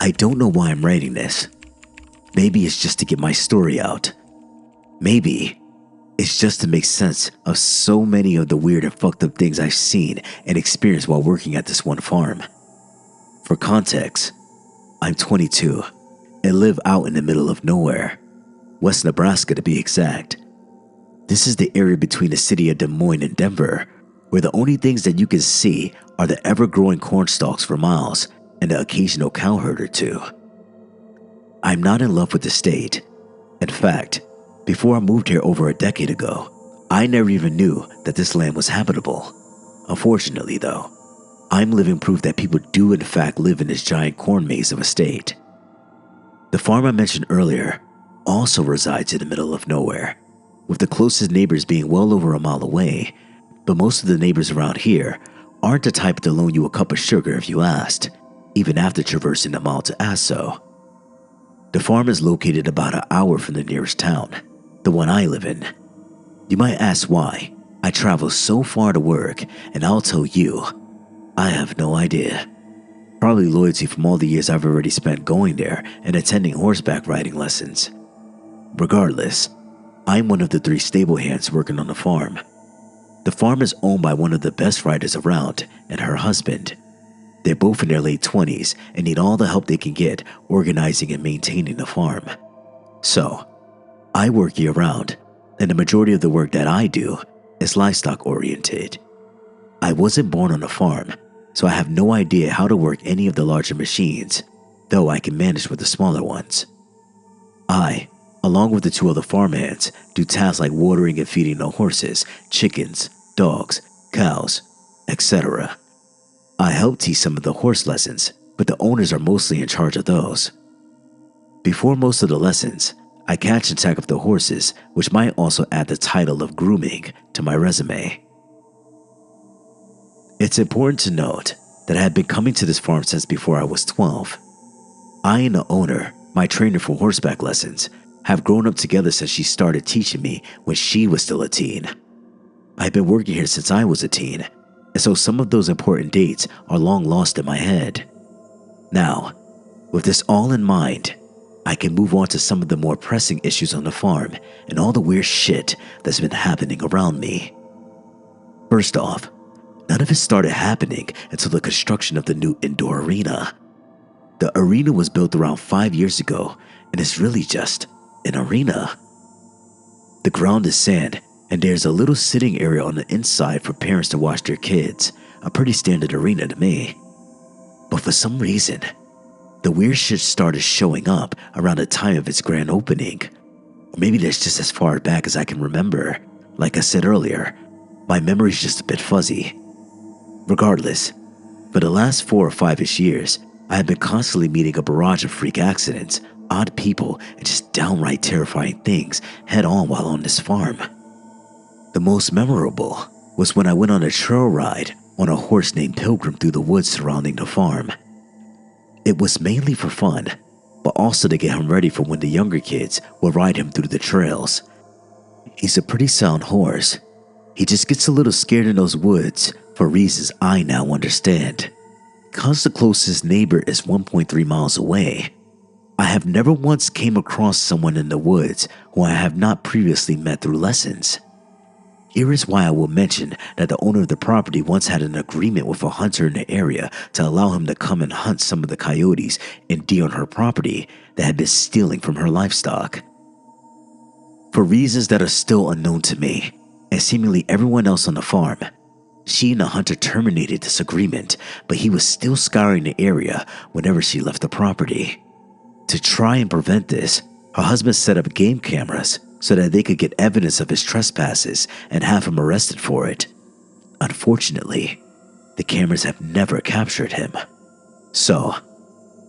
I don't know why I'm writing this. Maybe it's just to get my story out. Maybe it's just to make sense of so many of the weird and fucked up things I've seen and experienced while working at this one farm. For context, I'm 22 and live out in the middle of nowhere, West Nebraska to be exact. This is the area between the city of Des Moines and Denver, where the only things that you can see are the ever-growing corn stalks for miles and the occasional cow herd or two. I'm not in love with the state. In fact, before I moved here over a decade ago, I never even knew that this land was habitable. Unfortunately though, I'm living proof that people do in fact live in this giant corn maze of a state. The farm I mentioned earlier also resides in the middle of nowhere, with the closest neighbors being well over a mile away, but most of the neighbors around here aren't the type to loan you a cup of sugar if you asked, even after traversing the mile to ask so. The farm is located about an hour from the nearest town, the one I live in. You might ask why I travel so far to work, and I'll tell you, I have no idea. Probably loyalty from all the years I've already spent going there and attending horseback riding lessons. Regardless, I'm one of the 3 stable hands working on the farm. The farm is owned by one of the best riders around and her husband. They're both in their late 20s and need all the help they can get organizing and maintaining the farm. So, I work year-round, and the majority of the work that I do is livestock-oriented. I wasn't born on a farm, so I have no idea how to work any of the larger machines, though I can manage with the smaller ones. I, along with the 2 other farmhands, do tasks like watering and feeding the horses, chickens, dogs, cows, etc. I help teach some of the horse lessons, but the owners are mostly in charge of those. Before most of the lessons, I catch and tack up the horses, which might also add the title of grooming to my resume. It's important to note that I had been coming to this farm since before I was 12. I and the owner, my trainer for horseback lessons, have grown up together since she started teaching me when she was still a teen. I've been working here since I was a teen, and so some of those important dates are long lost in my head. Now, with this all in mind, I can move on to some of the more pressing issues on the farm and all the weird shit that's been happening around me. First off, none of it started happening until the construction of the new indoor arena. The arena was built around 5 years ago, and it's really just an arena. The ground is sand, and there's a little sitting area on the inside for parents to watch their kids, a pretty standard arena to me. But for some reason, the weird shit started showing up around the time of its grand opening. Or maybe that's just as far back as I can remember. Like I said earlier, my memory's just a bit fuzzy. Regardless, for the last 4 or 5-ish years, I have been constantly meeting a barrage of freak accidents, odd people, and just downright terrifying things head on while on this farm. The most memorable was when I went on a trail ride on a horse named Pilgrim through the woods surrounding the farm. It was mainly for fun, but also to get him ready for when the younger kids would ride him through the trails. He's a pretty sound horse. He just gets a little scared in those woods for reasons I now understand. Because the closest neighbor is 1.3 miles away, I have never once came across someone in the woods who I have not previously met through lessons. Here is why I will mention that the owner of the property once had an agreement with a hunter in the area to allow him to come and hunt some of the coyotes and deer on her property that had been stealing from her livestock. For reasons that are still unknown to me, and seemingly everyone else on the farm, she and the hunter terminated this agreement, but he was still scouring the area whenever she left the property. To try and prevent this, her husband set up game cameras so that they could get evidence of his trespasses and have him arrested for it. Unfortunately, the cameras have never captured him. So,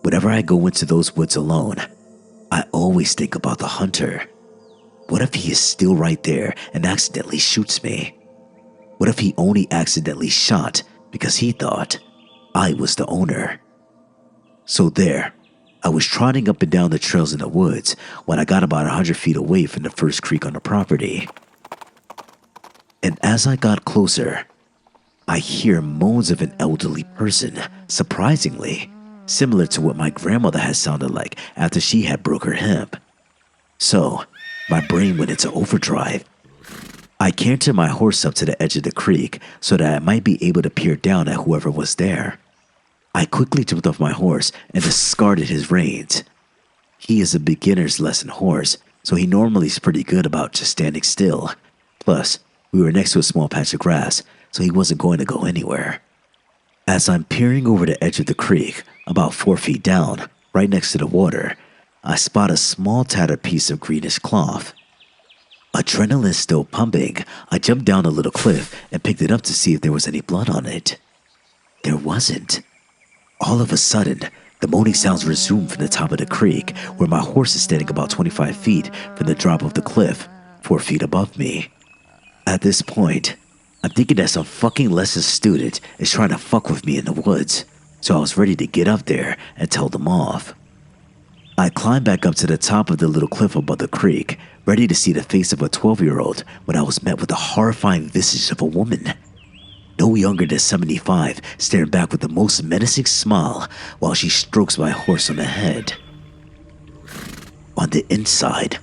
whenever I go into those woods alone, I always think about the hunter. What if he is still right there and accidentally shoots me? What if he only accidentally shot because he thought I was the owner? So there, I was trotting up and down the trails in the woods when I got about 100 feet away from the first creek on the property. And as I got closer, I hear moans of an elderly person. Surprisingly, similar to what my grandmother had sounded like after she had broke her hip. So, my brain went into overdrive. I cantered my horse up to the edge of the creek so that I might be able to peer down at whoever was there. I quickly jumped off my horse and discarded his reins. He is a beginner's lesson horse, so he normally is pretty good about just standing still. Plus, we were next to a small patch of grass, so he wasn't going to go anywhere. As I'm peering over the edge of the creek, about 4 feet down, right next to the water, I spot a small tattered piece of greenish cloth. Adrenaline still pumping, I jumped down a little cliff and picked it up to see if there was any blood on it. There wasn't. All of a sudden, the moaning sounds resumed from the top of the creek, where my horse is standing about 25 feet from the drop of the cliff, 4 feet above me. At this point, I'm thinking that some fucking lesson student is trying to fuck with me in the woods, so I was ready to get up there and tell them off. I climbed back up to the top of the little cliff above the creek, ready to see the face of a 12-year-old when I was met with the horrifying visage of a woman. No younger than 75, staring back with the most menacing smile while she strokes my horse on the head. On the inside,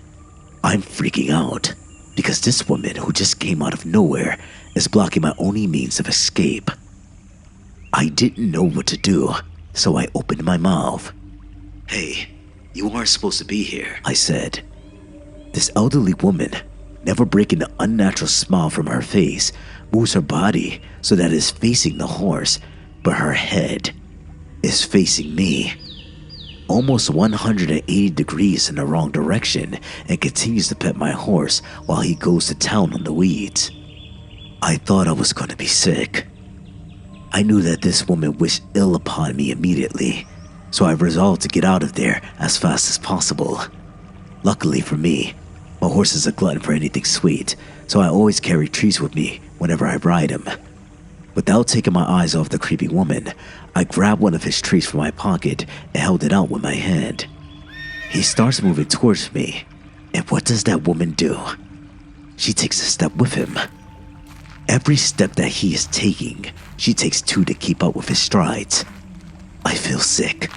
I'm freaking out because this woman who just came out of nowhere is blocking my only means of escape. I didn't know what to do, so I opened my mouth. "Hey, you aren't supposed to be here," I said. This elderly woman, never breaking the unnatural smile from her face, moves her body so that it is facing the horse, but her head is facing me. Almost 180 degrees in the wrong direction, and continues to pet my horse while he goes to town on the weeds. I thought I was going to be sick. I knew that this woman wished ill upon me immediately, so I resolved to get out of there as fast as possible. Luckily for me, my horse is a glutton for anything sweet, so I always carry treats with me whenever I ride him. Without taking my eyes off the creepy woman, I grabbed one of his treats from my pocket and held it out with my hand. He starts moving towards me, and what does that woman do? She takes a step with him. Every step that he is taking, she takes 2 to keep up with his strides. I feel sick.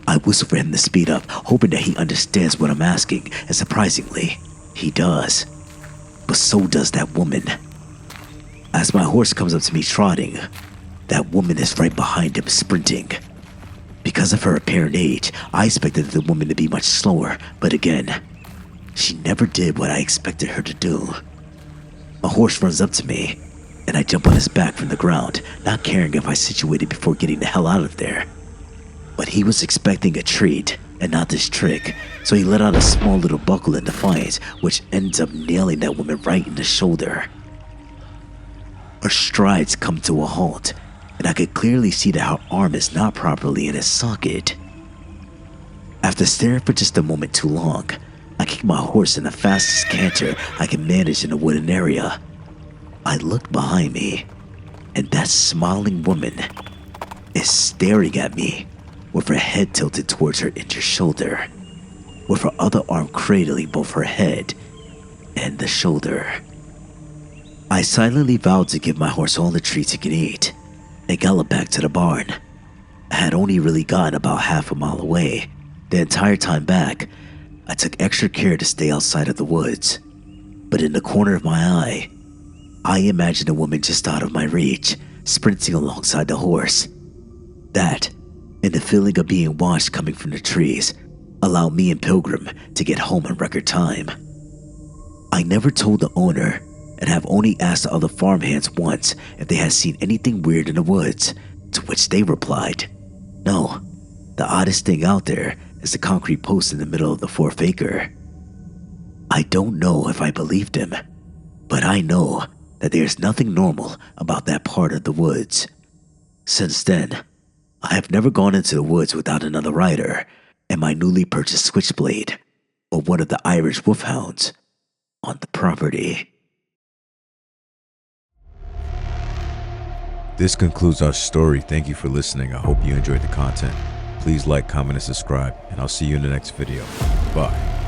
I whistle for him to speed up, hoping that he understands what I'm asking, and surprisingly, he does. But so does that woman. As my horse comes up to me trotting, that woman is right behind him sprinting. Because of her apparent age, I expected the woman to be much slower, but again, she never did what I expected her to do. My horse runs up to me, and I jump on his back from the ground, not caring if I situated before getting the hell out of there. But he was expecting a treat, and not this trick, so he let out a small little buckle in defiance, which ends up nailing that woman right in the shoulder. Her strides come to a halt, and I could clearly see that her arm is not properly in its socket. After staring for just a moment too long, I kicked my horse in the fastest canter I can manage in a wooden area. I looked behind me, and that smiling woman is staring at me with her head tilted towards her injured shoulder, with her other arm cradling both her head and the shoulder. I silently vowed to give my horse all the treats he could eat and galloped back to the barn. I had only really gotten about half a mile away. The entire time back, I took extra care to stay outside of the woods. But in the corner of my eye, I imagined a woman just out of my reach, sprinting alongside the horse. That, and the feeling of being watched coming from the trees, allowed me and Pilgrim to get home in record time. I never told the owner, and have only asked the other farmhands once if they had seen anything weird in the woods, to which they replied, "No, the oddest thing out there is the concrete post in the middle of the 4th acre." I don't know if I believed him, but I know that there's nothing normal about that part of the woods. Since then, I have never gone into the woods without another rider and my newly purchased switchblade, or one of the Irish wolfhounds, on the property. This concludes our story. Thank you for listening. I hope you enjoyed the content. Please like, comment, and subscribe, and I'll see you in the next video. Bye.